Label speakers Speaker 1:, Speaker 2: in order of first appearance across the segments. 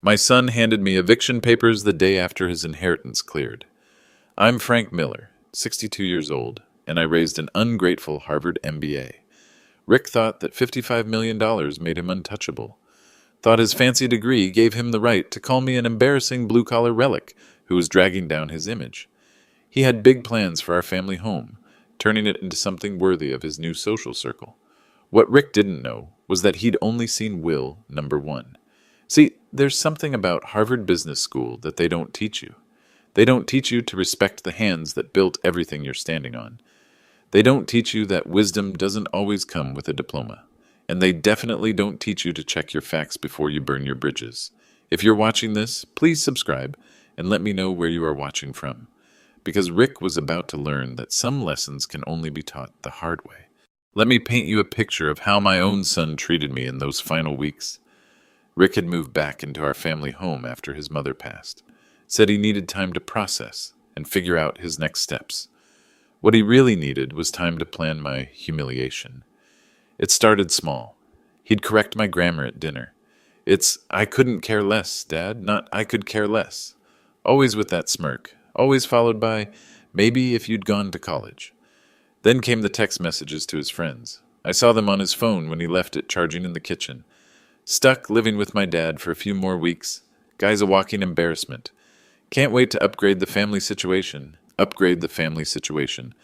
Speaker 1: My son handed me eviction papers the day after his inheritance cleared. I'm Frank Miller, 62 years old, and I raised an ungrateful Harvard MBA. Rick thought that $55 million made him untouchable. Thought his fancy degree gave him the right to call me an embarrassing blue-collar relic who was dragging down his image. He had big plans for our family home, turning it into something worthy of his new social circle. What Rick didn't know was that he'd only seen Will number one. See, there's something about Harvard Business School that they don't teach you. They don't teach you to respect the hands that built everything you're standing on. They don't teach you that wisdom doesn't always come with a diploma. And they definitely don't teach you to check your facts before you burn your bridges. If you're watching this, please subscribe and let me know where you are watching from. Because Rick was about to learn that some lessons can only be taught the hard way. Let me paint you a picture of how my own son treated me in those final weeks. Rick had moved back into our family home after his mother passed. Said he needed time to process and figure out his next steps. What he really needed was time to plan my humiliation. It started small. He'd correct my grammar at dinner. It's, "I couldn't care less, Dad," not "I could care less." Always with that smirk, always followed by, "maybe if you'd gone to college." Then came the text messages to his friends. I saw them on his phone when he left it charging in the kitchen. Stuck living with my dad for a few more weeks. Guy's a walking embarrassment. Can't wait to upgrade the family situation. Upgrade the family situation.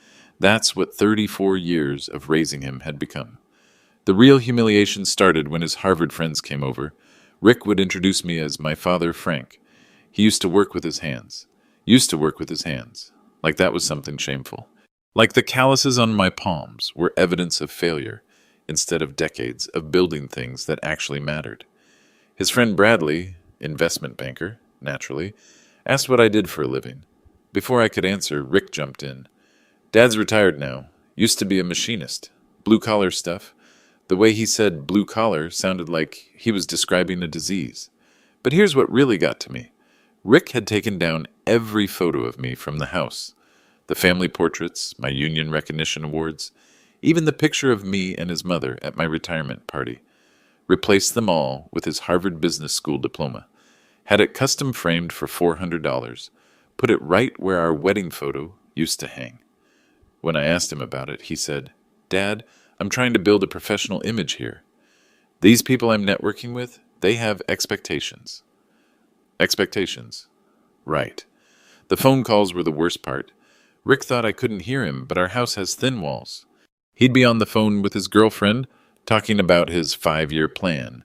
Speaker 1: That's what 34 years of raising him had become. The real humiliation started when his Harvard friends came over. Rick would introduce me as my father, Frank. He used to work with his hands. Like that was something shameful. Like the calluses on my palms were evidence of failure, instead of decades of building things that actually mattered. His friend Bradley, investment banker, naturally, asked what I did for a living. Before I could answer, Rick jumped in. "Dad's retired now. Used to be a machinist. Blue-collar stuff." The way he said blue-collar sounded like he was describing a disease. But here's what really got to me. Rick had taken down every photo of me from the house. The family portraits, my union recognition awards, even the picture of me and his mother at my retirement party. Replaced them all with his Harvard Business School diploma. Had it custom framed for $400. Put it right where our wedding photo used to hang. When I asked him about it, he said, "Dad, I'm trying to build a professional image here. These people I'm networking with, they have expectations." Expectations. Right. The phone calls were the worst part. Rick thought I couldn't hear him, but our house has thin walls. He'd be on the phone with his girlfriend, talking about his 5-year plan.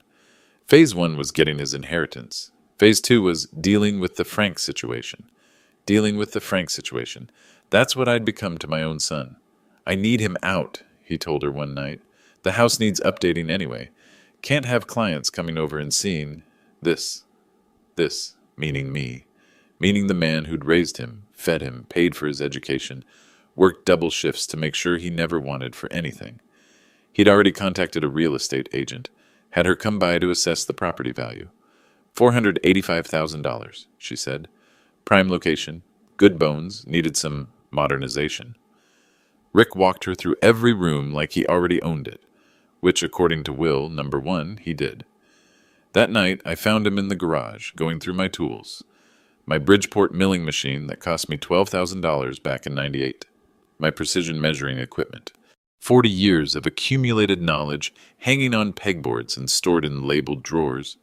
Speaker 1: Phase 1 was getting his inheritance. Phase 2 was dealing with the Frank situation. That's what I'd become to my own son. "I need him out," he told her one night. "The house needs updating anyway. Can't have clients coming over and seeing this, meaning me, meaning the man who'd raised him, fed him, paid for his education, worked double shifts to make sure he never wanted for anything." He'd already contacted a real estate agent, had her come by to assess the property value. $485,000, she said. Prime location, good bones, needed some modernization. Rick walked her through every room like he already owned it, which, according to Will, number one, he did. That night, I found him in the garage, going through my tools. My Bridgeport milling machine that cost me $12,000 back in '98. My precision measuring equipment. 40 years of accumulated knowledge hanging on pegboards and stored in labeled drawers.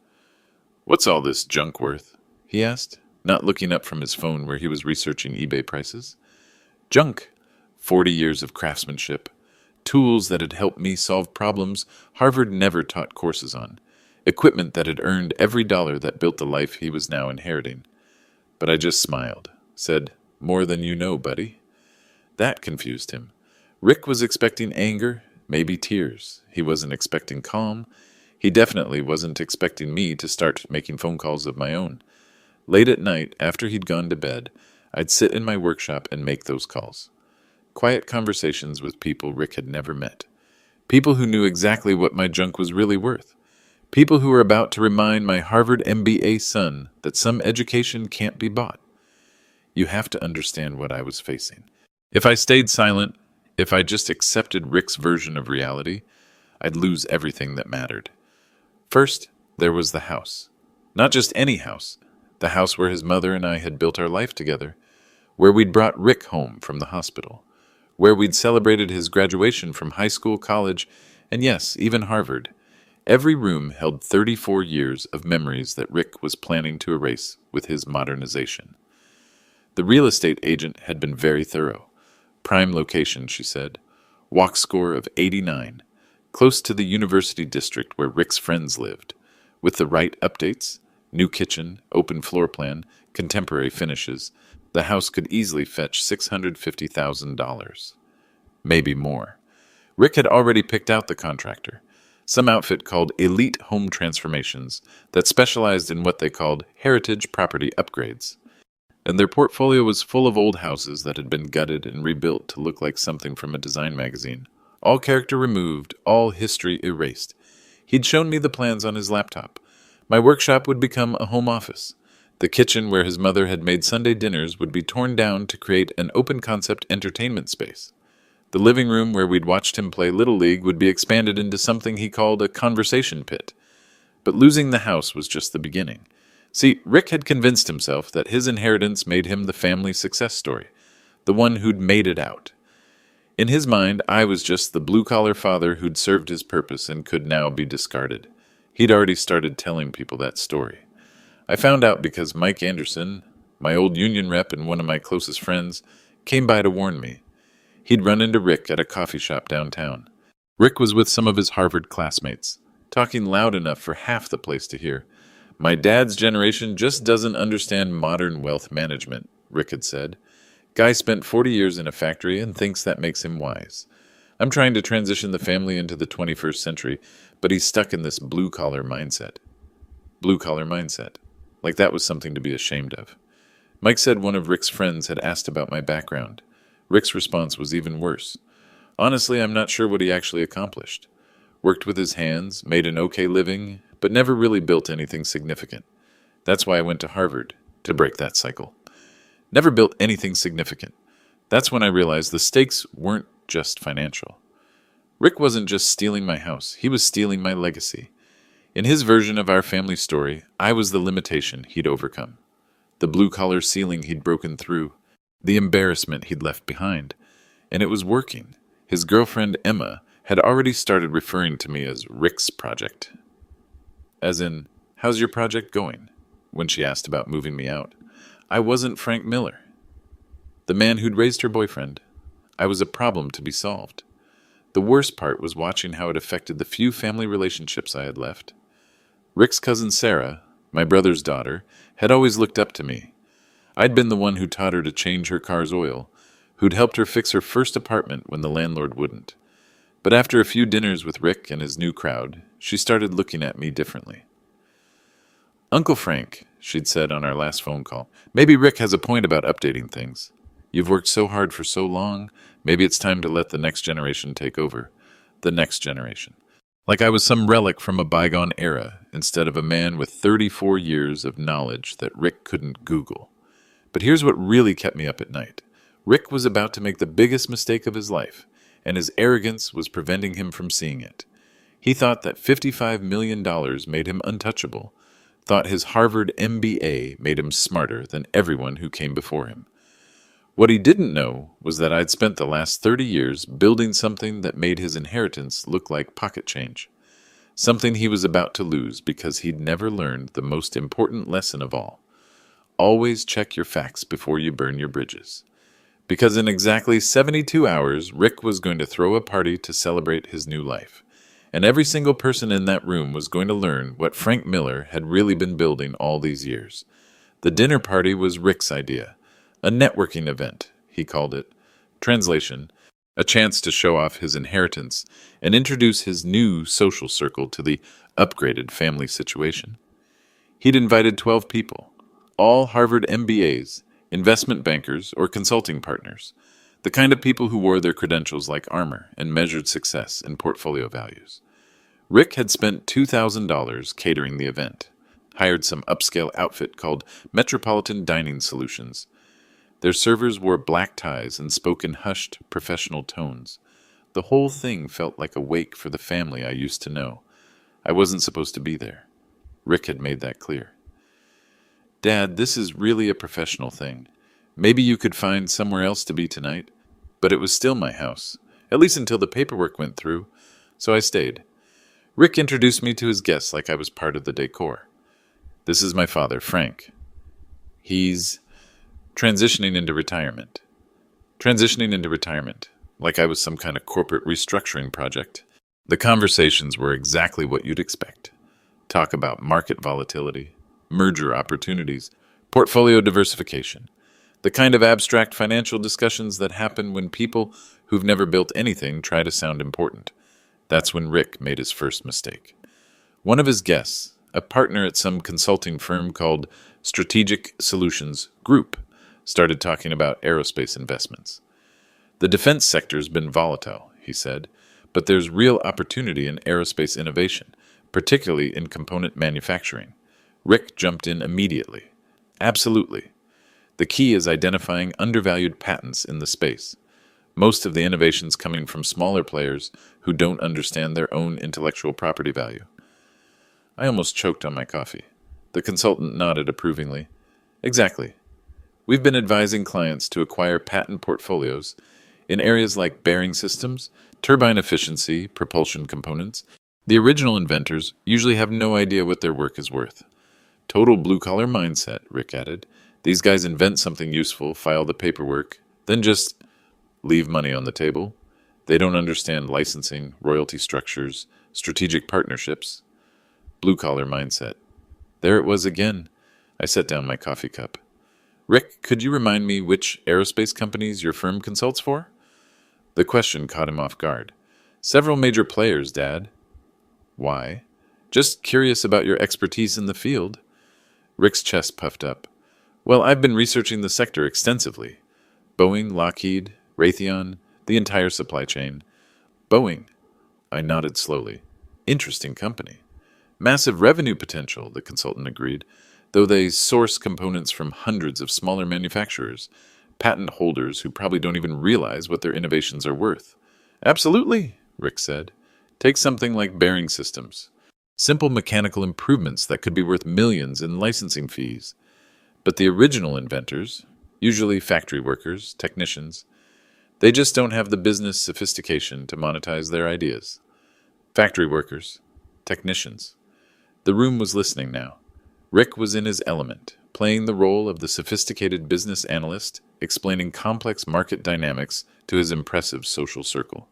Speaker 1: "What's all this junk worth?" he asked, not looking up from his phone where he was researching eBay prices. Junk. 40 years of craftsmanship. Tools that had helped me solve problems Harvard never taught courses on. Equipment that had earned every dollar that built the life he was now inheriting. But I just smiled, said, "More than you know, buddy." That confused him. Rick was expecting anger, maybe tears. He wasn't expecting calm. He definitely wasn't expecting me to start making phone calls of my own. Late at night, after he'd gone to bed, I'd sit in my workshop and make those calls. Quiet conversations with people Rick had never met. People who knew exactly what my junk was really worth. People who were about to remind my Harvard MBA son that some education can't be bought. You have to understand what I was facing. If I stayed silent, if I just accepted Rick's version of reality, I'd lose everything that mattered. First, there was the house. Not just any house, the house where his mother and I had built our life together, where we'd brought Rick home from the hospital, where we'd celebrated his graduation from high school, college, and yes, even Harvard. Every room held 34 years of memories that Rick was planning to erase with his modernization. The real estate agent had been very thorough. Prime location, she said. Walk score of 89. Close to the university district where Rick's friends lived. With the right updates, new kitchen, open floor plan, contemporary finishes, the house could easily fetch $650,000. Maybe more. Rick had already picked out the contractor, some outfit called Elite Home Transformations that specialized in what they called heritage property upgrades. And their portfolio was full of old houses that had been gutted and rebuilt to look like something from a design magazine. All character removed, all history erased. He'd shown me the plans on his laptop. My workshop would become a home office. The kitchen where his mother had made Sunday dinners would be torn down to create an open-concept entertainment space. The living room where we'd watched him play Little League would be expanded into something he called a conversation pit. But losing the house was just the beginning. See, Rick had convinced himself that his inheritance made him the family success story, the one who'd made it out. In his mind, I was just the blue-collar father who'd served his purpose and could now be discarded. He'd already started telling people that story. I found out because Mike Anderson, my old union rep and one of my closest friends, came by to warn me. He'd run into Rick at a coffee shop downtown. Rick was with some of his Harvard classmates, talking loud enough for half the place to hear. My dad's generation just doesn't understand modern wealth management, Rick had said. Guy spent 40 years in a factory and thinks that makes him wise. I'm trying to transition the family into the 21st century, but he's stuck in this blue-collar mindset. Blue-collar mindset. Like that was something to be ashamed of. Mike said one of Rick's friends had asked about my background. Rick's response was even worse. Honestly, I'm not sure what he actually accomplished. Worked with his hands, made an okay living, but never really built anything significant. That's why I went to Harvard, to break that cycle. Never built anything significant. That's when I realized the stakes weren't just financial. Rick wasn't just stealing my house, he was stealing my legacy. In his version of our family story, I was the limitation he'd overcome. The blue-collar ceiling he'd broken through, the embarrassment he'd left behind. And it was working. His girlfriend, Emma, had already started referring to me as Rick's project. As in, how's your project going? When she asked about moving me out. I wasn't Frank Miller, the man who'd raised her boyfriend. I was a problem to be solved. The worst part was watching how it affected the few family relationships I had left. Rick's cousin Sarah, my brother's daughter, had always looked up to me. I'd been the one who taught her to change her car's oil, who'd helped her fix her first apartment when the landlord wouldn't. But after a few dinners with Rick and his new crowd, she started looking at me differently. Uncle Frank, she'd said on our last phone call, maybe Rick has a point about updating things. You've worked so hard for so long, maybe it's time to let the next generation take over. The next generation. Like I was some relic from a bygone era, instead of a man with 34 years of knowledge that Rick couldn't Google. But here's what really kept me up at night. Rick was about to make the biggest mistake of his life, and his arrogance was preventing him from seeing it. He thought that $55 million made him untouchable, thought his Harvard MBA made him smarter than everyone who came before him. What he didn't know was that I'd spent the last 30 years building something that made his inheritance look like pocket change. Something he was about to lose because he'd never learned the most important lesson of all. Always check your facts before you burn your bridges. Because in exactly 72 hours, Rick was going to throw a party to celebrate his new life. And every single person in that room was going to learn what Frank Miller had really been building all these years. The dinner party was Rick's idea. A networking event, he called it. Translation, a chance to show off his inheritance and introduce his new social circle to the upgraded family situation. He'd invited 12 people, all Harvard MBAs, investment bankers, or consulting partners, the kind of people who wore their credentials like armor and measured success and portfolio values. Rick had spent $2,000 catering the event, hired some upscale outfit called Metropolitan Dining Solutions. Their servers wore black ties and spoke in hushed, professional tones. The whole thing felt like a wake for the family I used to know. I wasn't supposed to be there. Rick had made that clear. Dad, this is really a professional thing. Maybe you could find somewhere else to be tonight. But it was still my house, at least until the paperwork went through, so I stayed. Rick introduced me to his guests like I was part of the decor. This is my father, Frank. He's transitioning into retirement. Transitioning into retirement, like I was some kind of corporate restructuring project. The conversations were exactly what you'd expect. Talk about market volatility, merger opportunities, portfolio diversification. The kind of abstract financial discussions that happen when people who've never built anything try to sound important. That's when Rick made his first mistake. One of his guests, a partner at some consulting firm called Strategic Solutions Group, started talking about aerospace investments. The defense sector's been volatile, he said, but there's real opportunity in aerospace innovation, particularly in component manufacturing. Rick jumped in immediately. Absolutely. The key is identifying undervalued patents in the space. Most of the innovations coming from smaller players who don't understand their own intellectual property value. I almost choked on my coffee. The consultant nodded approvingly. Exactly. We've been advising clients to acquire patent portfolios in areas like bearing systems, turbine efficiency, propulsion components. The original inventors usually have no idea what their work is worth. Total blue-collar mindset, Rick added. These guys invent something useful, file the paperwork, then just leave money on the table. They don't understand licensing, royalty structures, strategic partnerships. Blue-collar mindset. There it was again. I set down my coffee cup. Rick, could you remind me which aerospace companies your firm consults for? The question caught him off guard. Several major players, Dad. Why? Just curious about your expertise in the field. Rick's chest puffed up. Well, I've been researching the sector extensively. Boeing, Lockheed, Raytheon, the entire supply chain. Boeing. I nodded slowly. Interesting company. Massive revenue potential, the consultant agreed, though they source components from hundreds of smaller manufacturers, patent holders who probably don't even realize what their innovations are worth. Absolutely, Rick said. Take something like bearing systems. Simple mechanical improvements that could be worth millions in licensing fees. But the original inventors, usually factory workers, technicians, they just don't have the business sophistication to monetize their ideas. Factory workers, technicians. The room was listening now. Rick was in his element, playing the role of the sophisticated business analyst, explaining complex market dynamics to his impressive social circle.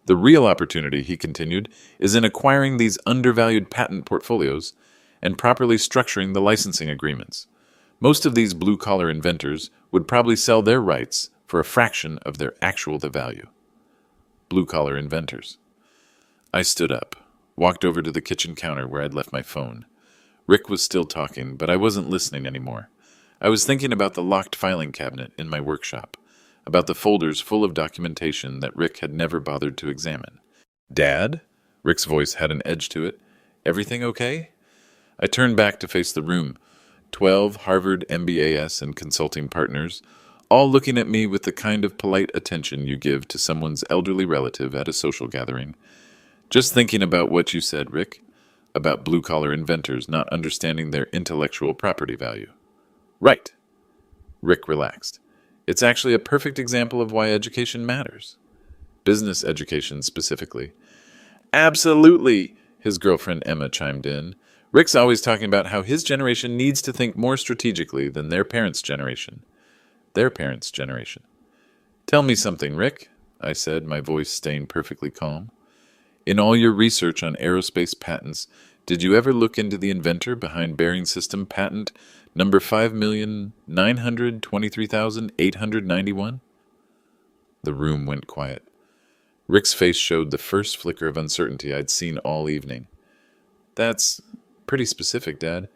Speaker 1: The real opportunity, he continued, is in acquiring these undervalued patent portfolios and properly structuring the licensing agreements. Most of these blue-collar inventors would probably sell their rights for a fraction of their actual value. Blue-collar inventors. I stood up, walked over to the kitchen counter where I'd left my phone. Rick was still talking, but I wasn't listening anymore. I was thinking about the locked filing cabinet in my workshop, about the folders full of documentation that Rick had never bothered to examine. Dad? Rick's voice had an edge to it. Everything okay? I turned back to face the room. 12 Harvard MBAs and consulting partners, all looking at me with the kind of polite attention you give to someone's elderly relative at a social gathering. Just thinking about what you said, Rick, about blue-collar inventors not understanding their intellectual property value. Right. Rick relaxed. It's actually a perfect example of why education matters. Business education specifically. Absolutely, his girlfriend Emma chimed in. Rick's always talking about how his generation needs to think more strategically than their parents' generation. Their parents' generation. Tell me something, Rick, I said, my voice staying perfectly calm. In all your research on aerospace patents, did you ever look into the inventor behind bearing system patent number 5,923,891? The room went quiet. Rick's face showed the first flicker of uncertainty I'd seen all evening. That's pretty specific, Dad.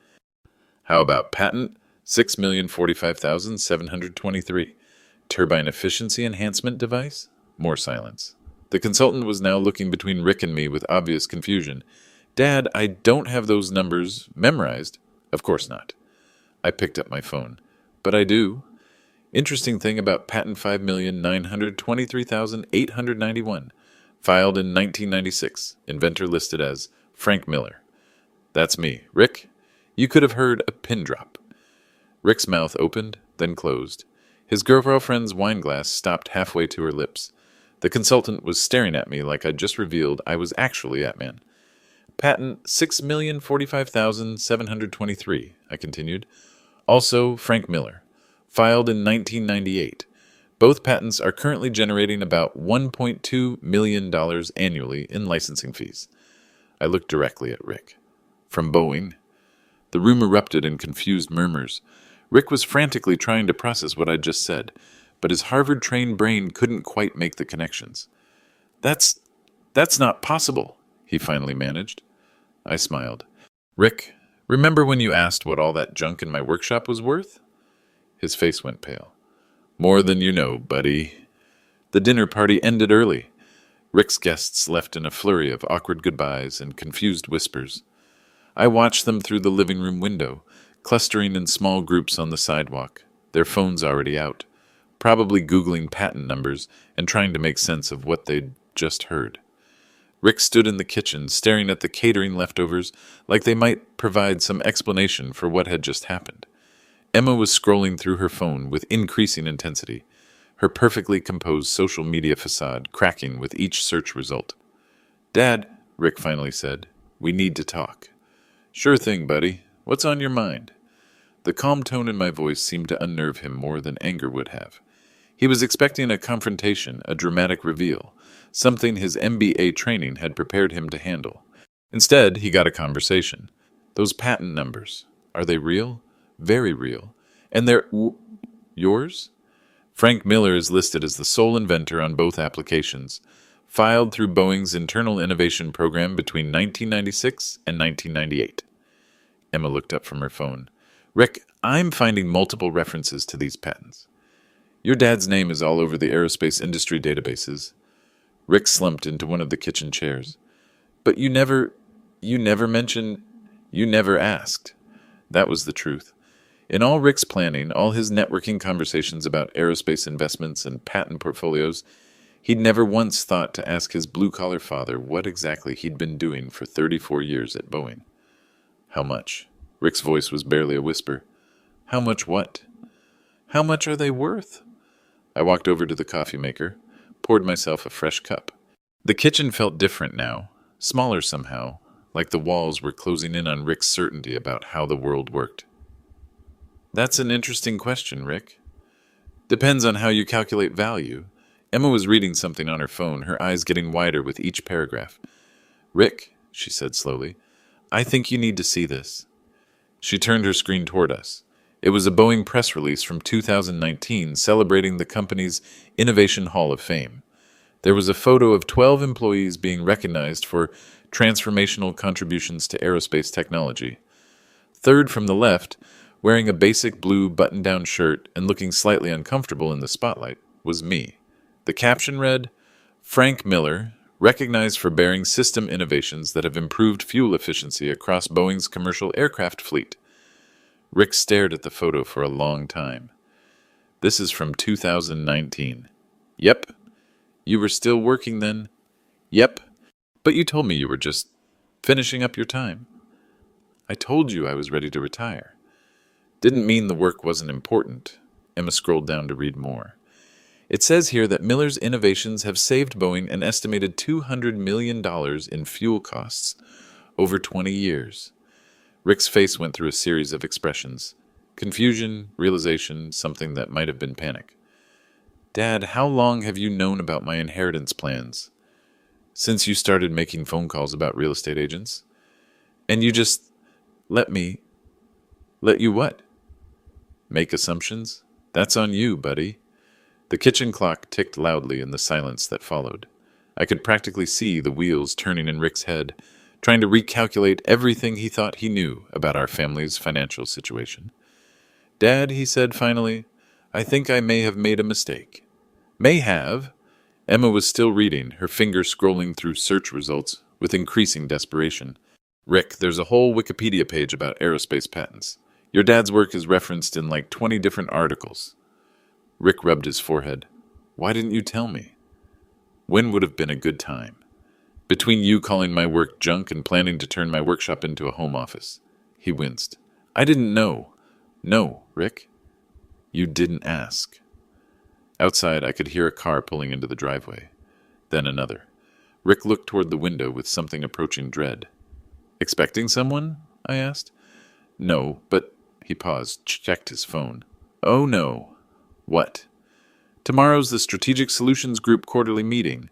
Speaker 1: How about patent 6,045,723? Turbine efficiency enhancement device? More silence. The consultant was now looking between Rick and me with obvious confusion. Dad, I don't have those numbers memorized. Of course not. I picked up my phone. But I do. Interesting thing about patent 5,923,891, filed in 1996, inventor listed as Frank Miller. That's me. Rick, you could have heard a pin drop. Rick's mouth opened, then closed. His girlfriend's wine glass stopped halfway to her lips. The consultant was staring at me like I'd just revealed I was actually Atman. Patent 6,045,723, I continued. Also, Frank Miller. Filed in 1998. Both patents are currently generating about $1.2 million annually in licensing fees. I looked directly at Rick. From Boeing. The room erupted in confused murmurs. Rick was frantically trying to process what I'd just said, but his Harvard-trained brain couldn't quite make the connections. That's not possible, he finally managed. I smiled. Rick, remember when you asked what all that junk in my workshop was worth? His face went pale. More than you know, buddy. The dinner party ended early. Rick's guests left in a flurry of awkward goodbyes and confused whispers. I watched them through the living room window, clustering in small groups on the sidewalk, their phones already out, probably Googling patent numbers and trying to make sense of what they'd just heard. Rick stood in the kitchen, staring at the catering leftovers like they might provide some explanation for what had just happened. Emma was scrolling through her phone with increasing intensity, her perfectly composed social media facade cracking with each search result. Dad, Rick finally said, we need to talk. Sure thing, buddy. What's on your mind? The calm tone in my voice seemed to unnerve him more than anger would have. He was expecting a confrontation, a dramatic reveal, something his MBA training had prepared him to handle. Instead, he got a conversation. Those patent numbers, are they real? Very real. And they're yours? Frank Miller is listed as the sole inventor on both applications, filed through Boeing's Internal Innovation Program between 1996 and 1998. Emma looked up from her phone. Rick, I'm finding multiple references to these patents. Your dad's name is all over the aerospace industry databases. Rick slumped into one of the kitchen chairs. But you never mentioned, you never asked. That was the truth. In all Rick's planning, all his networking conversations about aerospace investments and patent portfolios, he'd never once thought to ask his blue-collar father what exactly he'd been doing for 34 years at Boeing. How much? Rick's voice was barely a whisper. How much what? How much are they worth? I walked over to the coffee maker, poured myself a fresh cup. The kitchen felt different now, smaller somehow, like the walls were closing in on Rick's certainty about how the world worked. That's an interesting question, Rick. Depends on how you calculate value. Emma was reading something on her phone, her eyes getting wider with each paragraph. Rick, she said slowly, I think you need to see this. She turned her screen toward us. It was a Boeing press release from 2019 celebrating the company's Innovation Hall of Fame. There was a photo of 12 employees being recognized for transformational contributions to aerospace technology. Third from the left, wearing a basic blue button-down shirt and looking slightly uncomfortable in the spotlight, was me. The caption read, Frank Miller, recognized for bearing system innovations that have improved fuel efficiency across Boeing's commercial aircraft fleet. Rick stared at the photo for a long time. This is from 2019. Yep. You were still working then? Yep. But you told me you were just finishing up your time. I told you I was ready to retire. Didn't mean the work wasn't important. Emma scrolled down to read more. It says here that Miller's innovations have saved Boeing an estimated $200 million in fuel costs over 20 years. Rick's face went through a series of expressions. Confusion, realization, something that might have been panic. Dad, how long have you known about my inheritance plans? Since you started making phone calls about real estate agents? And you just let you what? Make assumptions? That's on you, buddy. The kitchen clock ticked loudly in the silence that followed. I could practically see the wheels turning in Rick's head, trying to recalculate everything he thought he knew about our family's financial situation. Dad, he said finally, I think I may have made a mistake. May have? Emma was still reading, her finger scrolling through search results with increasing desperation. Rick, there's a whole Wikipedia page about aerospace patents. Your dad's work is referenced in like 20 different articles. Rick rubbed his forehead. Why didn't you tell me? When would have been a good time? Between you calling my work junk and planning to turn my workshop into a home office. He winced. I didn't know. No, Rick? You didn't ask. Outside, I could hear a car pulling into the driveway. Then another. Rick looked toward the window with something approaching dread. Expecting someone? I asked. No, but... He paused, checked his phone. Oh no. What? Tomorrow's the Strategic Solutions Group quarterly meeting.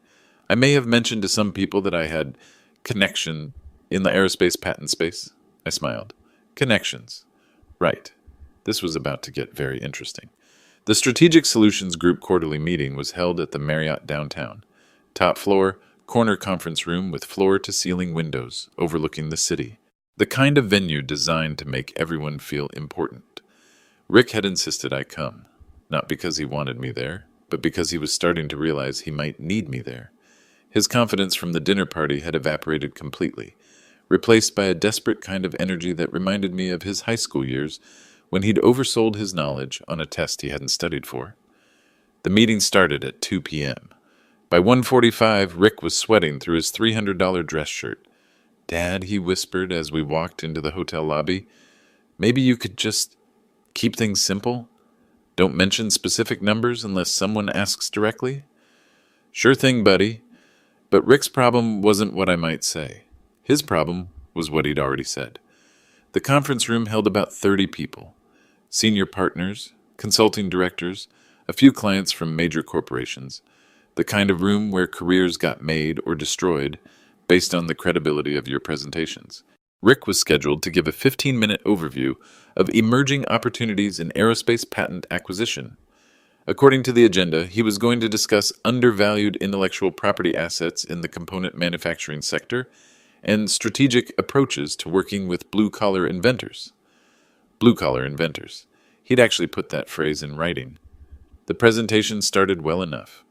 Speaker 1: I may have mentioned to some people that I had connection in the aerospace patent space. I smiled. Connections. Right. This was about to get very interesting. The Strategic Solutions Group quarterly meeting was held at the Marriott downtown. Top floor, corner conference room with floor-to-ceiling windows overlooking the city. The kind of venue designed to make everyone feel important. Rick had insisted I come, not because he wanted me there, but because he was starting to realize he might need me there. His confidence from the dinner party had evaporated completely, replaced by a desperate kind of energy that reminded me of his high school years when he'd oversold his knowledge on a test he hadn't studied for. The meeting started at 2 p.m. By 1:45, Rick was sweating through his $300 dress shirt. Dad, he whispered as we walked into the hotel lobby, maybe you could just keep things simple? Don't mention specific numbers unless someone asks directly? Sure thing, buddy. But Rick's problem wasn't what I might say. His problem was what he'd already said. The conference room held about 30 people. Senior partners, consulting directors, a few clients from major corporations. The kind of room where careers got made or destroyed based on the credibility of your presentations. Rick was scheduled to give a 15-minute overview of emerging opportunities in aerospace patent acquisition. According to the agenda, he was going to discuss undervalued intellectual property assets in the component manufacturing sector and strategic approaches to working with blue-collar inventors. Blue-collar inventors. He'd actually put that phrase in writing. The presentation started well enough.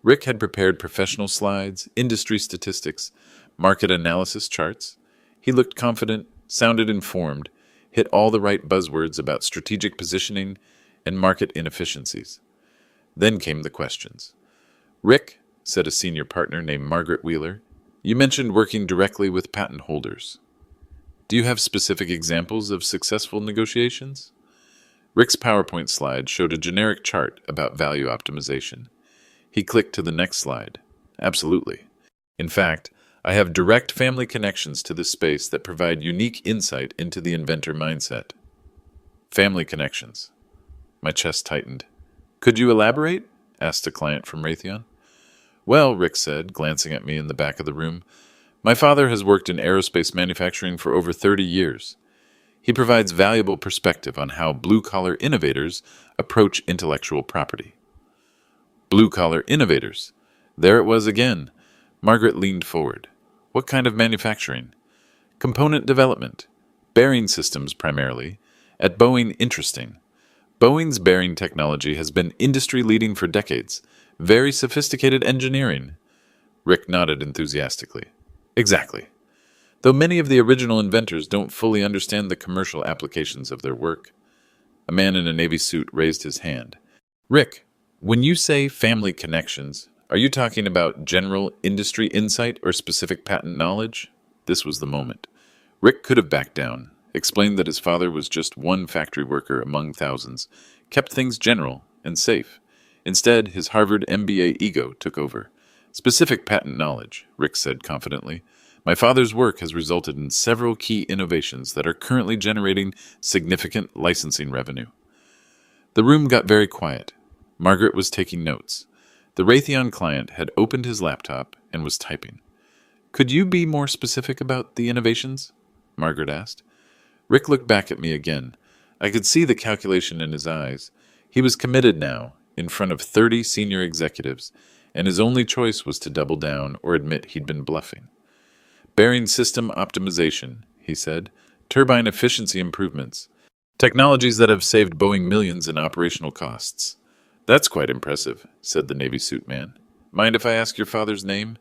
Speaker 1: Rick had prepared professional slides, industry statistics, market analysis charts. He looked confident, sounded informed, hit all the right buzzwords about strategic positioning and market inefficiencies. Then came the questions. Rick, said a senior partner named Margaret Wheeler, you mentioned working directly with patent holders. Do you have specific examples of successful negotiations? Rick's PowerPoint slide showed a generic chart about value optimization. He clicked to the next slide. Absolutely. In fact, I have direct family connections to this space that provide unique insight into the inventor mindset. Family connections. My chest tightened. Could you elaborate? Asked a client from Raytheon. Well, Rick said, glancing at me in the back of the room, my father has worked in aerospace manufacturing for over 30 years. He provides valuable perspective on how blue-collar innovators approach intellectual property. Blue-collar innovators. There it was again. Margaret leaned forward. What kind of manufacturing? Component development. Bearing systems, primarily. At Boeing, interesting. Boeing's bearing technology has been industry-leading for decades. Very sophisticated engineering. Rick nodded enthusiastically. Exactly. Though many of the original inventors don't fully understand the commercial applications of their work. A man in a Navy suit raised his hand. Rick, when you say family connections, are you talking about general industry insight or specific patent knowledge? This was the moment. Rick could have backed down, explained that his father was just one factory worker among thousands, kept things general and safe. Instead, his Harvard MBA ego took over. Specific patent knowledge, Rick said confidently. My father's work has resulted in several key innovations that are currently generating significant licensing revenue. The room got very quiet. Margaret was taking notes. The Raytheon client had opened his laptop and was typing. Could you be more specific about the innovations? Margaret asked. Rick looked back at me again. I could see the calculation in his eyes. He was committed now, in front of 30 senior executives, and his only choice was to double down or admit he'd been bluffing. Bearing system optimization, he said. Turbine efficiency improvements. Technologies that have saved Boeing millions in operational costs. That's quite impressive, said the Navy suit man. Mind if I ask your father's name?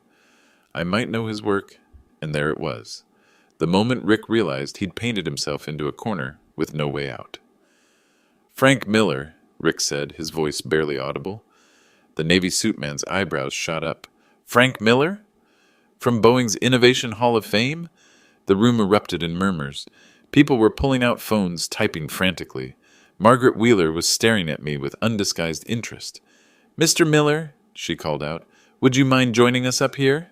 Speaker 1: I might know his work, and there it was. The moment Rick realized he'd painted himself into a corner with no way out. Frank Miller, Rick said, his voice barely audible. The Navy suit man's eyebrows shot up. Frank Miller? From Boeing's Innovation Hall of Fame? The room erupted in murmurs. People were pulling out phones, typing frantically. Margaret Wheeler was staring at me with undisguised interest. "Mr. Miller," she called out, "would you mind joining us up here?"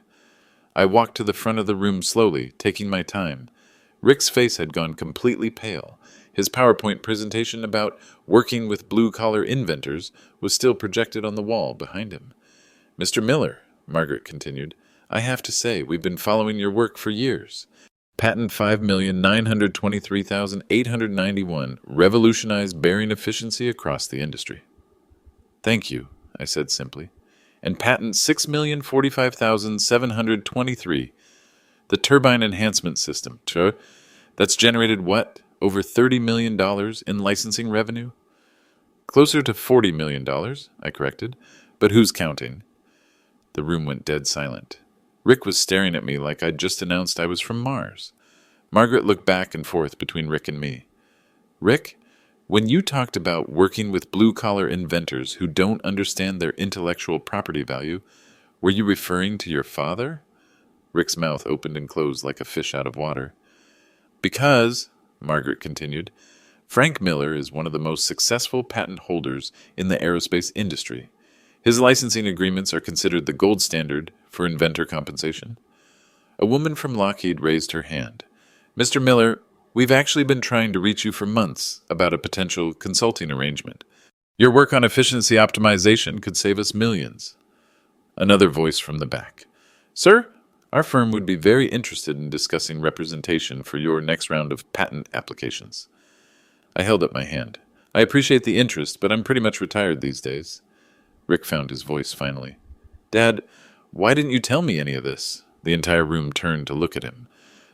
Speaker 1: I walked to the front of the room slowly, taking my time. Rick's face had gone completely pale. His PowerPoint presentation about working with blue-collar inventors was still projected on the wall behind him. "Mr. Miller," Margaret continued, "I have to say, we've been following your work for years. Patent 5,923,891 revolutionized bearing efficiency across the industry." "Thank you," I said simply. "And patent 6,045,723, the turbine enhancement system, that's generated what? Over $30 million in licensing revenue?" "Closer to $40 million, I corrected. "But who's counting?" The room went dead silent. Rick was staring at me like I'd just announced I was from Mars. Margaret looked back and forth between Rick and me. "Rick, when you talked about working with blue-collar inventors who don't understand their intellectual property value, were you referring to your father?" Rick's mouth opened and closed like a fish out of water. "Because," Margaret continued, "Frank Miller is one of the most successful patent holders in the aerospace industry. His licensing agreements are considered the gold standard for inventor compensation." A woman from Lockheed raised her hand. "Mr. Miller, we've actually been trying to reach you for months about a potential consulting arrangement. Your work on efficiency optimization could save us millions." Another voice from the back. "Sir, our firm would be very interested in discussing representation for your next round of patent applications." I held up my hand. "I appreciate the interest, but I'm pretty much retired these days." Rick found his voice finally. "Dad, why didn't you tell me any of this?" The entire room turned to look at him.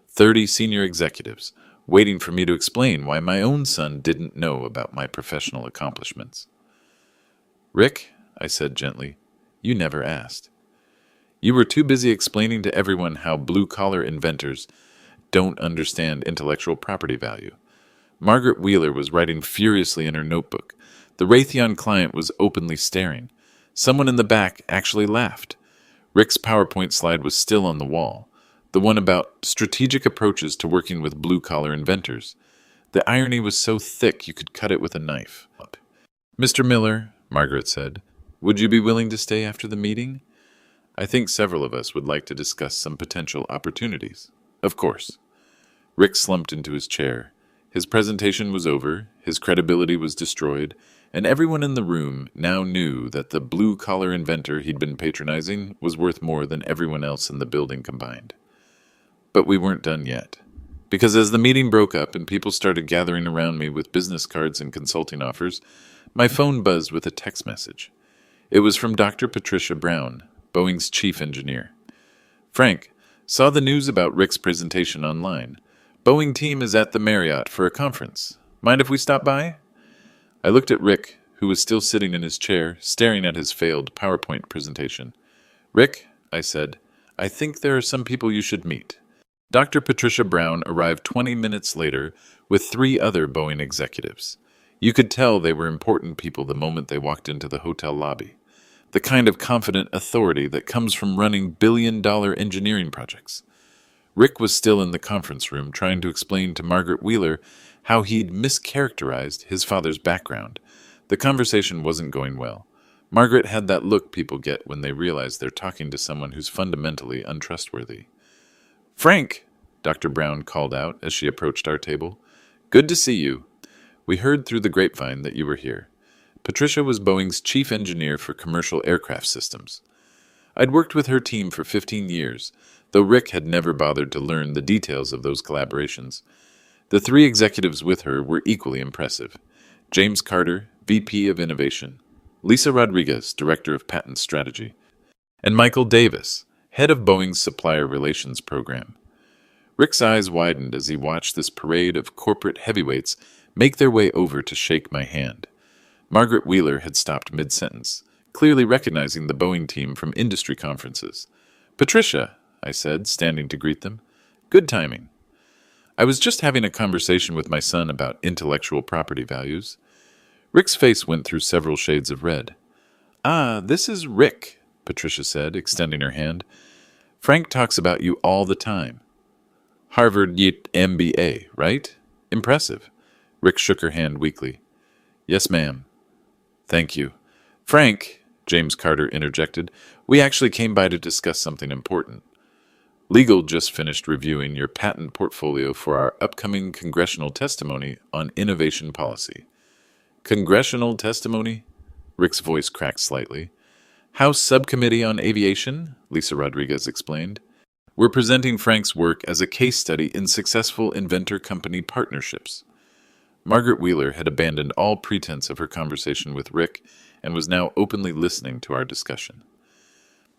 Speaker 1: 30 senior executives, waiting for me to explain why my own son didn't know about my professional accomplishments. "Rick," I said gently, "you never asked. You were too busy explaining to everyone how blue-collar inventors don't understand intellectual property value." Margaret Wheeler was writing furiously in her notebook. The Raytheon client was openly staring. Someone in the back actually laughed. Rick's PowerPoint slide was still on the wall, the one about strategic approaches to working with blue-collar inventors. The irony was so thick you could cut it with a knife. "Mr. Miller," Margaret said, "would you be willing to stay after the meeting? I think several of us would like to discuss some potential opportunities." "Of course." Rick slumped into his chair. His presentation was over, his credibility was destroyed, and everyone in the room now knew that the blue-collar inventor he'd been patronizing was worth more than everyone else in the building combined. But we weren't done yet. Because as the meeting broke up and people started gathering around me with business cards and consulting offers, my phone buzzed with a text message. It was from Dr. Patricia Brown, Boeing's chief engineer. "Frank, saw the news about Rick's presentation online. Boeing team is at the Marriott for a conference. Mind if we stop by?" I looked at Rick, who was still sitting in his chair, staring at his failed PowerPoint presentation. "Rick," I said, "I think there are some people you should meet." Dr. Patricia Brown arrived 20 minutes later with 3 other Boeing executives. You could tell they were important people the moment they walked into the hotel lobby. The kind of confident authority that comes from running billion-dollar engineering projects. Rick was still in the conference room trying to explain to Margaret Wheeler how he'd mischaracterized his father's background. The conversation wasn't going well. Margaret had that look people get when they realize they're talking to someone who's fundamentally untrustworthy. "Frank," Dr. Brown called out as she approached our table. "Good to see you. We heard through the grapevine that you were here." Patricia was Boeing's chief engineer for commercial aircraft systems. I'd worked with her team for 15 years, though Rick had never bothered to learn the details of those collaborations. The 3 executives with her were equally impressive. James Carter, VP of Innovation, Lisa Rodriguez, Director of Patent Strategy, and Michael Davis, head of Boeing's Supplier Relations Program. Rick's eyes widened as he watched this parade of corporate heavyweights make their way over to shake my hand. Margaret Wheeler had stopped mid-sentence, clearly recognizing the Boeing team from industry conferences. "Patricia," I said, standing to greet them. "Good timing." I was just having a conversation with my son about intellectual property values. Rick's face went through several shades of red. "Ah, this is Rick," Patricia said, extending her hand. "Frank talks about you all the time. Harvard MBA, right? Impressive." Rick shook her hand weakly. Yes, ma'am. Thank you. Frank, James Carter interjected, we actually came by to discuss something important. Legal just finished reviewing your patent portfolio for our upcoming congressional testimony on innovation policy. Congressional testimony? Rick's voice cracked slightly. House Subcommittee on Aviation, Lisa Rodriguez explained. We're presenting Frank's work as a case study in successful inventor-company partnerships. Margaret Wheeler had abandoned all pretense of her conversation with Rick and was now openly listening to our discussion.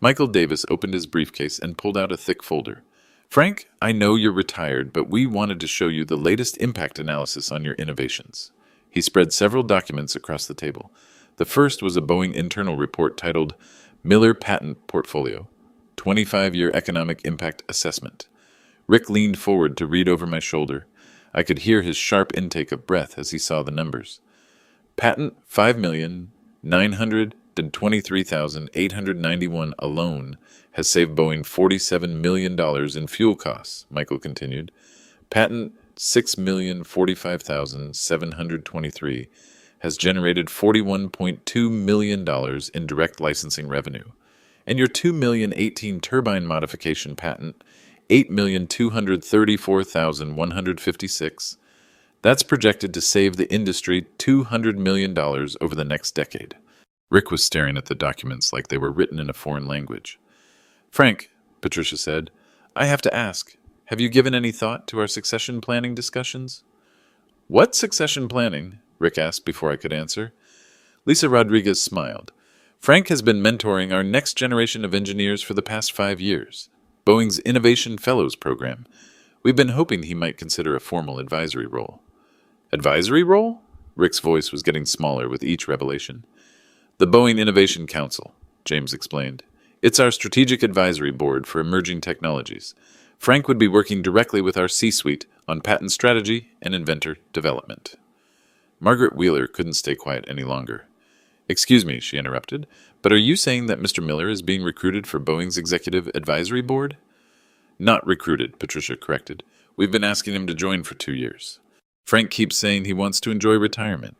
Speaker 1: Michael Davis opened his briefcase and pulled out a thick folder. Frank, I know you're retired, but we wanted to show you the latest impact analysis on your innovations. He spread several documents across the table. The first was a Boeing internal report titled Miller Patent Portfolio, 25-Year Economic Impact Assessment. Rick leaned forward to read over my shoulder. I could hear his sharp intake of breath as he saw the numbers. Patent 5,923,891 alone has saved Boeing $47 million in fuel costs, Michael continued. Patent 6,045,723 has generated $41.2 million in direct licensing revenue. And your 2,018 turbine modification patent, 8,234,156, that's projected to save the industry $200 million over the next decade. Rick was staring at the documents like they were written in a foreign language. Frank, Patricia said, I have to ask, have you given any thought to our succession planning discussions? What succession planning? Rick asked before I could answer. Lisa Rodriguez smiled. Frank has been mentoring our next generation of engineers for the past 5 years, Boeing's Innovation Fellows program. We've been hoping he might consider a formal advisory role. Advisory role? Rick's voice was getting smaller with each revelation. The Boeing Innovation Council, James explained. It's our strategic advisory board for emerging technologies. Frank would be working directly with our C-suite on patent strategy and inventor development. Margaret Wheeler couldn't stay quiet any longer. Excuse me, she interrupted, but are you saying that Mr. Miller is being recruited for Boeing's executive advisory board? Not recruited, Patricia corrected. We've been asking him to join for 2 years. Frank keeps saying he wants to enjoy retirement.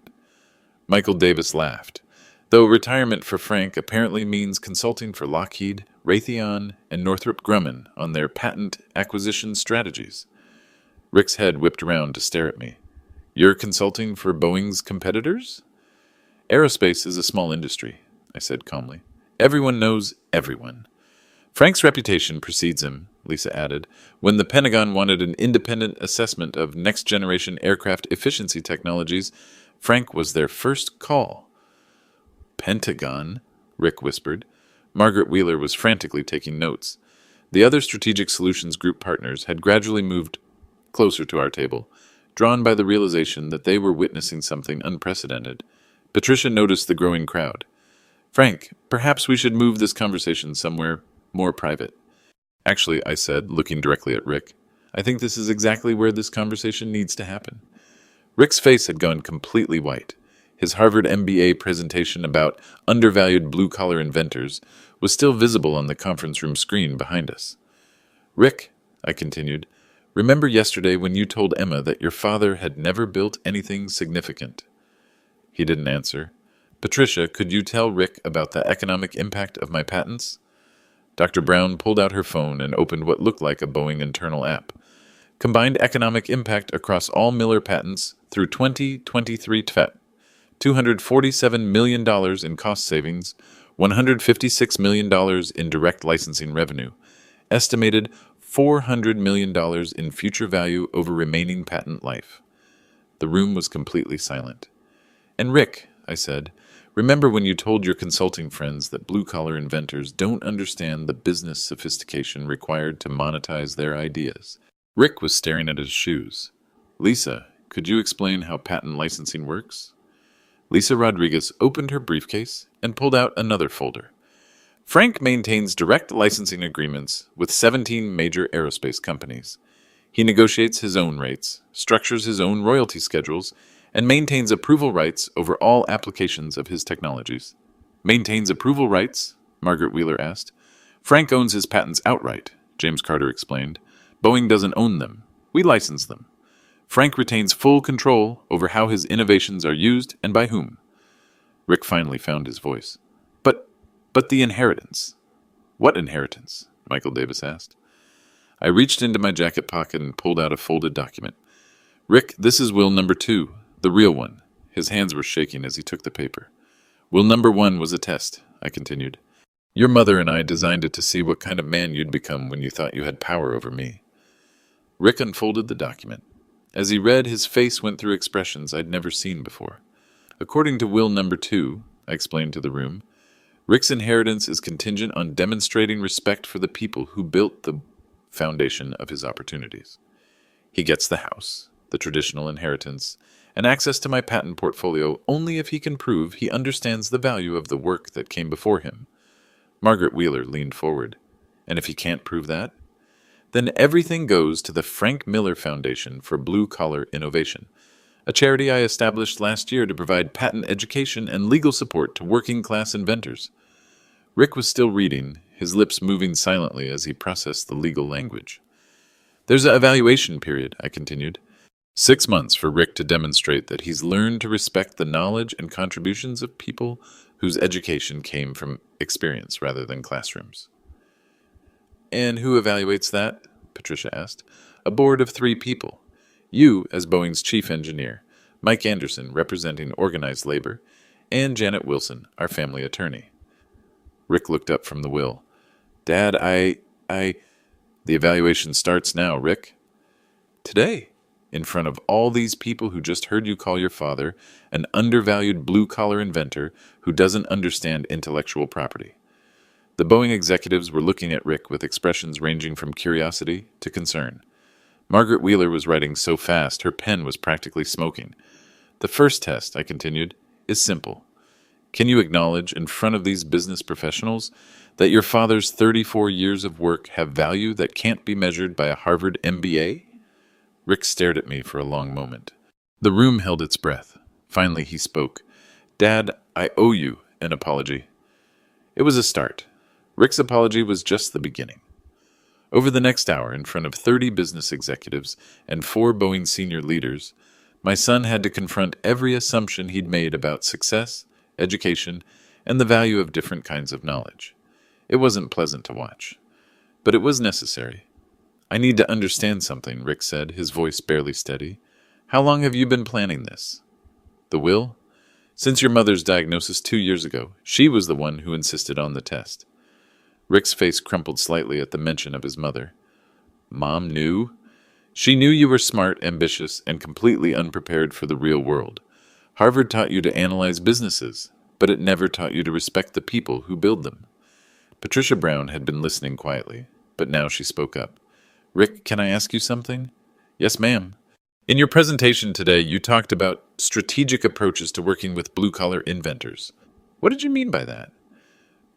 Speaker 1: Michael Davis laughed. Though retirement for Frank apparently means consulting for Lockheed, Raytheon, and Northrop Grumman on their patent acquisition strategies. Rick's head whipped around to stare at me. You're consulting for Boeing's competitors? Aerospace is a small industry, I said calmly. Everyone knows everyone. Frank's reputation precedes him, Lisa added. When the Pentagon wanted an independent assessment of next-generation aircraft efficiency technologies, Frank was their first call. Pentagon? Rick whispered. Margaret Wheeler was frantically taking notes. The other Strategic Solutions Group partners had gradually moved closer to our table, drawn by the realization that they were witnessing something unprecedented. Patricia noticed the growing crowd. Frank, perhaps we should move this conversation somewhere more private. Actually, I said, looking directly at Rick, I think this is exactly where this conversation needs to happen. Rick's face had gone completely white. His Harvard MBA presentation about undervalued blue-collar inventors was still visible on the conference room screen behind us. Rick, I continued, remember yesterday when you told Emma that your father had never built anything significant? He didn't answer. Patricia, could you tell Rick about the economic impact of my patents? Dr. Brown pulled out her phone and opened what looked like a Boeing internal app. Combined economic impact across all Miller patents through 2023 TVET. $247 million in cost savings, $156 million in direct licensing revenue, estimated $400 million in future value over remaining patent life. The room was completely silent. And Rick, I said, remember when you told your consulting friends that blue-collar inventors don't understand the business sophistication required to monetize their ideas? Rick was staring at his shoes. Lisa, could you explain how patent licensing works? Lisa Rodriguez opened her briefcase and pulled out another folder. Frank maintains direct licensing agreements with 17 major aerospace companies. He negotiates his own rates, structures his own royalty schedules, and maintains approval rights over all applications of his technologies. Maintains approval rights? Margaret Wheeler asked. Frank owns his patents outright, James Carter explained. Boeing doesn't own them. We license them. Frank retains full control over how his innovations are used and by whom. Rick finally found his voice. But the inheritance. What inheritance? Michael Davis asked. I reached into my jacket pocket and pulled out a folded document. Rick, this is will number 2, the real one. His hands were shaking as he took the paper. Will number 1 was a test, I continued. Your mother and I designed it to see what kind of man you'd become when you thought you had power over me. Rick unfolded the document. As he read, his face went through expressions I'd never seen before. According to will number 2, I explained to the room, Rick's inheritance is contingent on demonstrating respect for the people who built the foundation of his opportunities. He gets the house, the traditional inheritance, and access to my patent portfolio only if he can prove he understands the value of the work that came before him. Margaret Wheeler leaned forward. And if he can't prove that? Then everything goes to the Frank Miller Foundation for Blue-Collar Innovation, a charity I established last year to provide patent education and legal support to working-class inventors. Rick was still reading, his lips moving silently as he processed the legal language. There's an evaluation period, I continued. 6 months for Rick to demonstrate that he's learned to respect the knowledge and contributions of people whose education came from experience rather than classrooms. And who evaluates that? Patricia asked. A board of 3 people. You as Boeing's chief engineer, Mike Anderson representing organized labor, and Janet Wilson, our family attorney. Rick looked up from the will. Dad, The evaluation starts now, Rick. Today, in front of all these people who just heard you call your father an undervalued blue-collar inventor who doesn't understand intellectual property. The Boeing executives were looking at Rick with expressions ranging from curiosity to concern. Margaret Wheeler was writing so fast her pen was practically smoking. The first test, I continued, is simple. Can you acknowledge in front of these business professionals that your father's 34 years of work have value that can't be measured by a Harvard MBA? Rick stared at me for a long moment. The room held its breath. Finally he spoke. Dad, I owe you an apology. It was a start. Rick's apology was just the beginning. Over the next hour, in front of 30 business executives and 4 Boeing senior leaders, my son had to confront every assumption he'd made about success, education, and the value of different kinds of knowledge. It wasn't pleasant to watch, but it was necessary. I need to understand something, Rick said, his voice barely steady. How long have you been planning this? The will? Since your mother's diagnosis 2 years ago. She was the one who insisted on the test. Rick's face crumpled slightly at the mention of his mother. Mom knew? She knew you were smart, ambitious, and completely unprepared for the real world. Harvard taught you to analyze businesses, but it never taught you to respect the people who build them. Patricia Brown had been listening quietly, but now she spoke up. Rick, can I ask you something? Yes, ma'am. In your presentation today, you talked about strategic approaches to working with blue-collar inventors. What did you mean by that?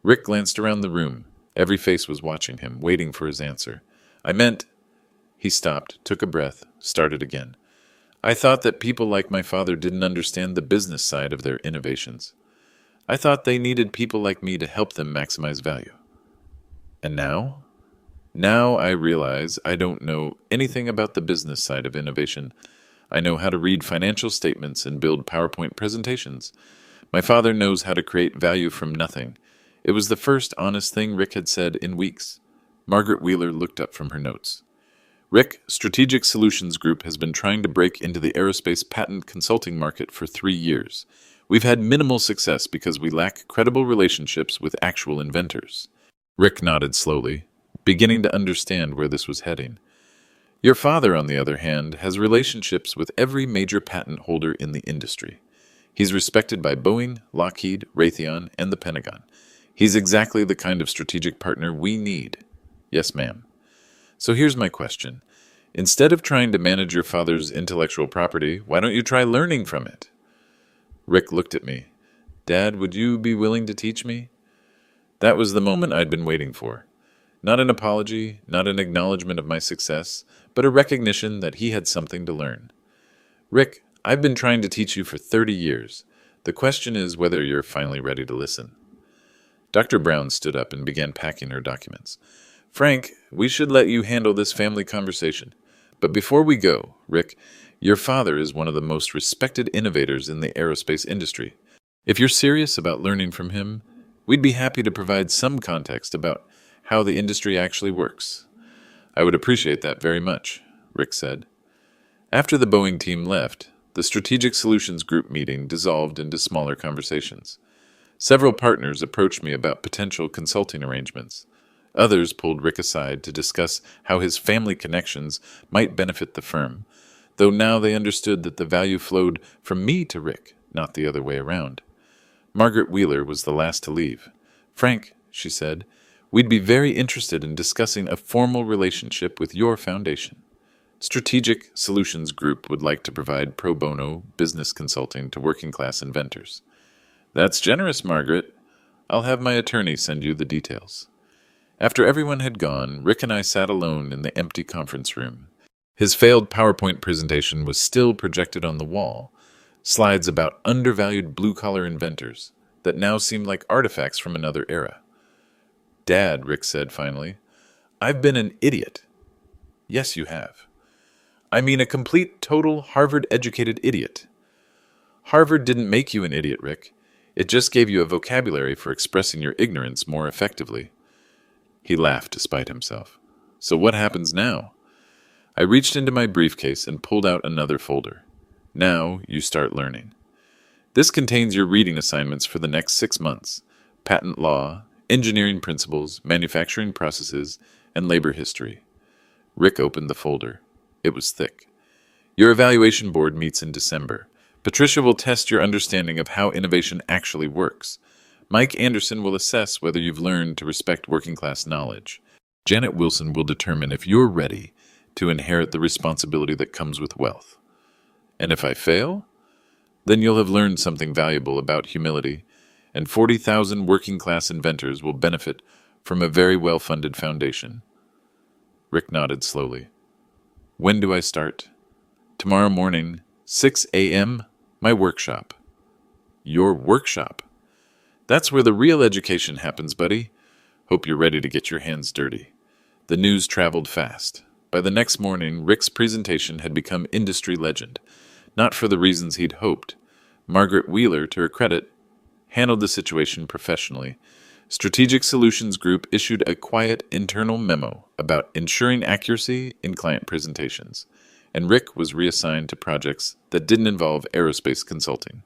Speaker 1: Rick glanced around the room. Every face was watching him, waiting for his answer. I meant... He stopped, took a breath, started again. I thought that people like my father didn't understand the business side of their innovations. I thought they needed people like me to help them maximize value. And now? Now I realize I don't know anything about the business side of innovation. I know how to read financial statements and build PowerPoint presentations. My father knows how to create value from nothing. It was the first honest thing Rick had said in weeks. Margaret Wheeler looked up from her notes. Rick, Strategic Solutions Group has been trying to break into the aerospace patent consulting market for 3 years. We've had minimal success because we lack credible relationships with actual inventors. Rick nodded slowly, beginning to understand where this was heading. Your father, on the other hand, has relationships with every major patent holder in the industry. He's respected by Boeing, Lockheed, Raytheon, and the Pentagon. He's exactly the kind of strategic partner we need. Yes, ma'am. So here's my question. Instead of trying to manage your father's intellectual property, why don't you try learning from it? Rick looked at me. Dad, would you be willing to teach me? That was the moment I'd been waiting for. Not an apology, not an acknowledgement of my success, but a recognition that he had something to learn. Rick, I've been trying to teach you for 30 years. The question is whether you're finally ready to listen. Dr. Brown stood up and began packing her documents. Frank, we should let you handle this family conversation. But before we go, Rick, Your father is one of the most respected innovators in the aerospace industry. If you're serious about learning from him, we'd be happy to provide some context about how the industry actually works. I would appreciate that very much, Rick said. After the Boeing team left, the Strategic Solutions Group meeting dissolved into smaller conversations. Several partners approached me about potential consulting arrangements. Others pulled Rick aside to discuss how his family connections might benefit the firm, though now they understood that the value flowed from me to Rick, not the other way around. Margaret Wheeler was the last to leave. "Frank," she said, "we'd be very interested in discussing a formal relationship with your foundation. Strategic Solutions Group would like to provide pro bono business consulting to working-class inventors." "That's generous, Margaret. I'll have my attorney send you the details." After everyone had gone, Rick and I sat alone in the empty conference room. His failed PowerPoint presentation was still projected on the wall, slides about undervalued blue-collar inventors that now seemed like artifacts from another era. "Dad," Rick said finally, "I've been an idiot." "Yes, you have." "I mean a complete, total, Harvard-educated idiot." "Harvard didn't make you an idiot, Rick. It just gave you a vocabulary for expressing your ignorance more effectively." He laughed despite himself. "So what happens now?" I reached into my briefcase and pulled out another folder. "Now you start learning. This contains your reading assignments for the next 6 months: patent law, engineering principles, manufacturing processes, and labor history." Rick opened the folder. It was thick. "Your evaluation board meets in December. Patricia will test your understanding of how innovation actually works. Mike Anderson will assess whether you've learned to respect working-class knowledge. Janet Wilson will determine if you're ready to inherit the responsibility that comes with wealth. And if I fail, then you'll have learned something valuable about humility, and 40,000 working-class inventors will benefit from a very well-funded foundation." Rick nodded slowly. "When do I start?" "Tomorrow morning, 6 a.m., my workshop." "Your workshop? That's where the real education happens, buddy. Hope you're ready to get your hands dirty." The news traveled fast. By the next morning, Rick's presentation had become industry legend, not for the reasons he'd hoped. Margaret Wheeler, to her credit, handled the situation professionally. Strategic Solutions Group issued a quiet internal memo about ensuring accuracy in client presentations, and Rick was reassigned to projects that didn't involve aerospace consulting.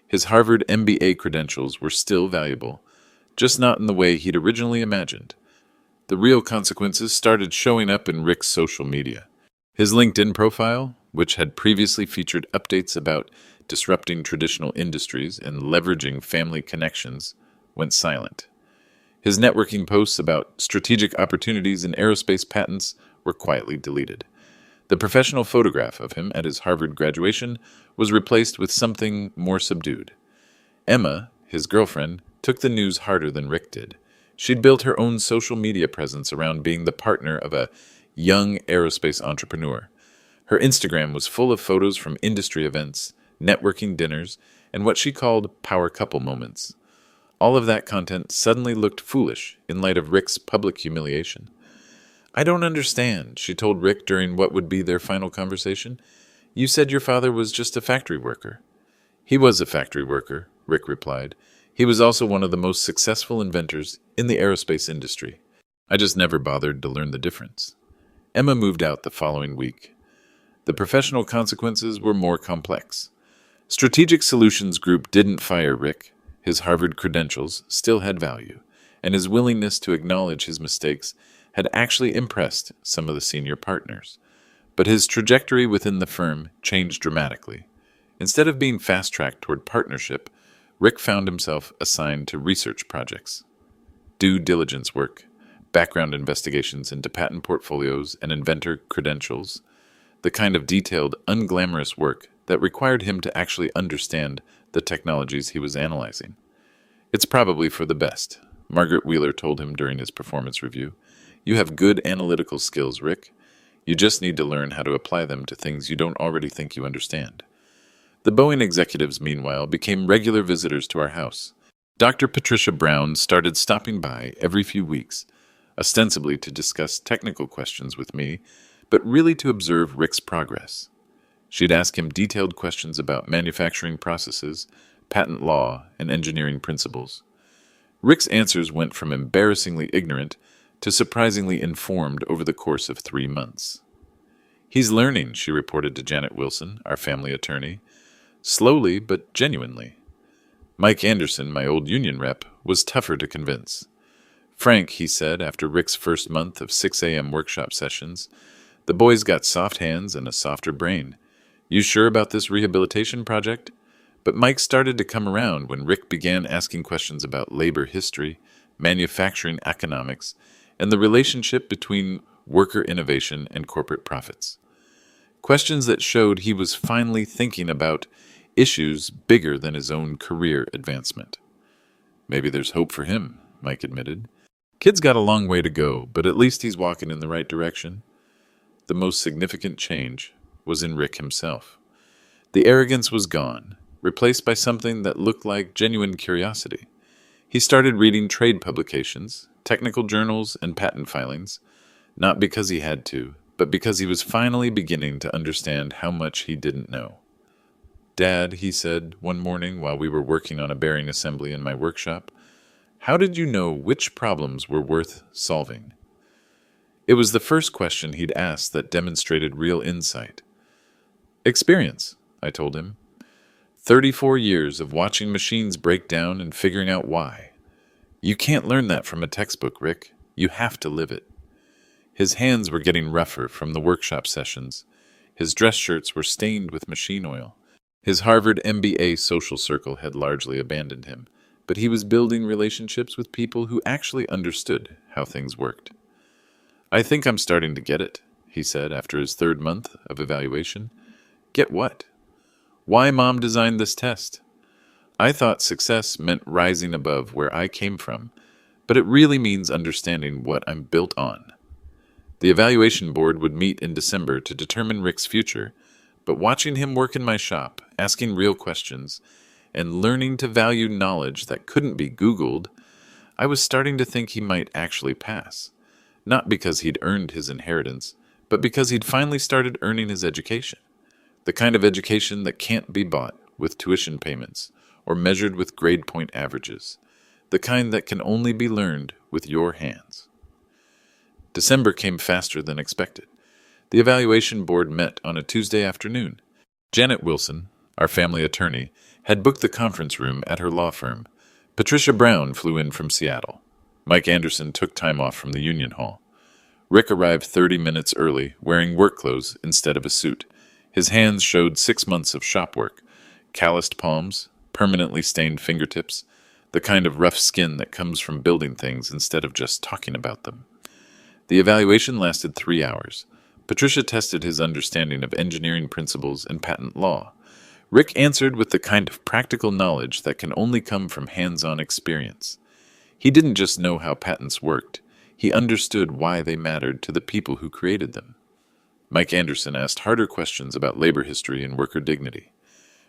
Speaker 1: His Harvard MBA credentials were still valuable, just not in the way he'd originally imagined. The real consequences started showing up in Rick's social media. His LinkedIn profile, which had previously featured updates about disrupting traditional industries and leveraging family connections, went silent. His networking posts about strategic opportunities in aerospace patents were quietly deleted. The professional photograph of him at his Harvard graduation was replaced with something more subdued. Emma, his girlfriend, took the news harder than Rick did. She'd built her own social media presence around being the partner of a young aerospace entrepreneur. Her Instagram was full of photos from industry events, networking dinners, and what she called power couple moments. All of that content suddenly looked foolish in light of Rick's public humiliation. "I don't understand," she told Rick during what would be their final conversation. "You said your father was just a factory worker." "He was a factory worker," Rick replied. "He was also one of the most successful inventors in the aerospace industry. I just never bothered to learn the difference." Emma moved out the following week. The professional consequences were more complex. Strategic Solutions Group didn't fire Rick. His Harvard credentials still had value, and his willingness to acknowledge his mistakes had actually impressed some of the senior partners. But his trajectory within the firm changed dramatically. Instead of being fast-tracked toward partnership, Rick found himself assigned to research projects, due diligence work, background investigations into patent portfolios and inventor credentials, the kind of detailed, unglamorous work that required him to actually understand the technologies he was analyzing. "It's probably for the best," Margaret Wheeler told him during his performance review. "You have good analytical skills, Rick. You just need to learn how to apply them to things you don't already think you understand." The Boeing executives, meanwhile, became regular visitors to our house. Dr. Patricia Brown started stopping by every few weeks, ostensibly to discuss technical questions with me, but really to observe Rick's progress. She'd ask him detailed questions about manufacturing processes, patent law, and engineering principles. Rick's answers went from embarrassingly ignorant to surprisingly informed over the course of 3 months. "He's learning," she reported to Janet Wilson, our family attorney. "Slowly, but genuinely." Mike Anderson, my old union rep, was tougher to convince. "Frank," he said after Rick's first month of 6 a.m. workshop sessions, "the boy's got soft hands and a softer brain. You sure about this rehabilitation project?" But Mike started to come around when Rick began asking questions about labor history, manufacturing economics, and the relationship between worker innovation and corporate profits. Questions that showed he was finally thinking about issues bigger than his own career advancement. "Maybe there's hope for him," Mike admitted. "Kid's got a long way to go, but at least he's walking in the right direction." The most significant change was in Rick himself. The arrogance was gone, replaced by something that looked like genuine curiosity. He started reading trade publications, technical journals, and patent filings, not because he had to, but because he was finally beginning to understand how much he didn't know. "Dad," he said one morning while we were working on a bearing assembly in my workshop, "how did you know which problems were worth solving?" It was the first question he'd asked that demonstrated real insight. "Experience," I told him. 34 years of watching machines break down and figuring out why. You can't learn that from a textbook, Rick. You have to live it." His hands were getting rougher from the workshop sessions. His dress shirts were stained with machine oil. His Harvard MBA social circle had largely abandoned him, but he was building relationships with people who actually understood how things worked. "I think I'm starting to get it," he said after his 3rd month of evaluation. "Get what?" "Why Mom designed this test. I thought success meant rising above where I came from, but it really means understanding what I'm built on." The evaluation board would meet in December to determine Rick's future, but watching him work in my shop, asking real questions, and learning to value knowledge that couldn't be Googled, I was starting to think he might actually pass. Not because he'd earned his inheritance, but because he'd finally started earning his education. The kind of education that can't be bought with tuition payments or measured with grade point averages. The kind that can only be learned with your hands. December came faster than expected. The evaluation board met on a Tuesday afternoon. Janet Wilson, our family attorney, had booked the conference room at her law firm. Patricia Brown flew in from Seattle. Mike Anderson took time off from the union hall. Rick arrived 30 minutes early, wearing work clothes instead of a suit. His hands showed 6 months of shop work, calloused palms, permanently stained fingertips, the kind of rough skin that comes from building things instead of just talking about them. The evaluation lasted 3 hours. Patricia tested his understanding of engineering principles and patent law. Rick answered with the kind of practical knowledge that can only come from hands-on experience. He didn't just know how patents worked. He understood why they mattered to the people who created them. Mike Anderson asked harder questions about labor history and worker dignity.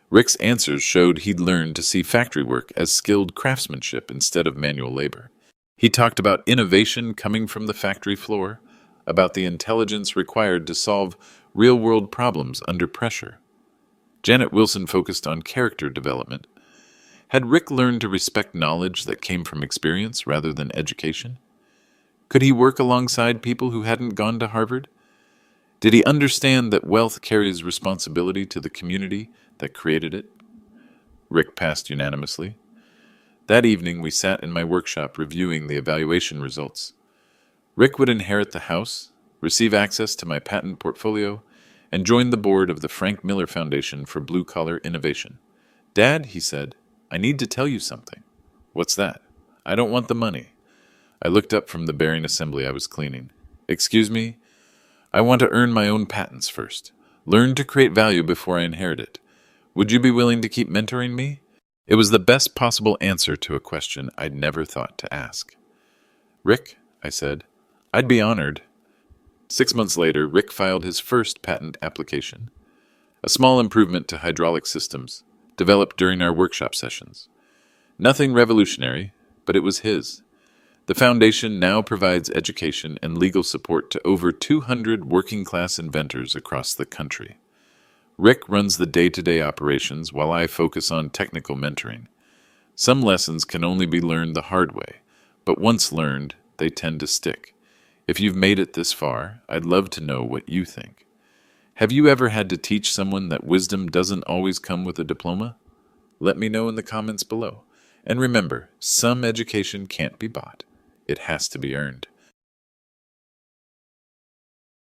Speaker 1: Rick's answers showed he'd learned to see factory work as skilled craftsmanship instead of manual labor. He talked about innovation coming from the factory floor, about the intelligence required to solve real-world problems under pressure. Janet Wilson focused on character development. Had Rick learned to respect knowledge that came from experience rather than education? Could he work alongside people who hadn't gone to Harvard? Did he understand that wealth carries responsibility to the community that created it? Rick passed unanimously. That evening, we sat in my workshop reviewing the evaluation results. Rick would inherit the house, receive access to my patent portfolio, and join the board of the Frank Miller Foundation for Blue Collar Innovation. "Dad," he said, "I need to tell you something." "What's that?" "I don't want the money." I looked up from the bearing assembly I was cleaning. "Excuse me? I want to earn my own patents first. Learn to create value before I inherit it. Would you be willing to keep mentoring me?" It was the best possible answer to a question I'd never thought to ask. "Rick," I said, "I'd be honored." 6 months later, Rick filed his first patent application. A small improvement to hydraulic systems, developed during our workshop sessions. Nothing revolutionary, but it was his. The foundation now provides education and legal support to over 200 working-class inventors across the country. Rick runs the day-to-day operations while I focus on technical mentoring. Some lessons can only be learned the hard way, but once learned, they tend to stick. If you've made it this far, I'd love to know what you think. Have you ever had to teach someone that wisdom doesn't always come with a diploma? Let me know in the comments below. And remember, some education can't be bought. It has to be earned.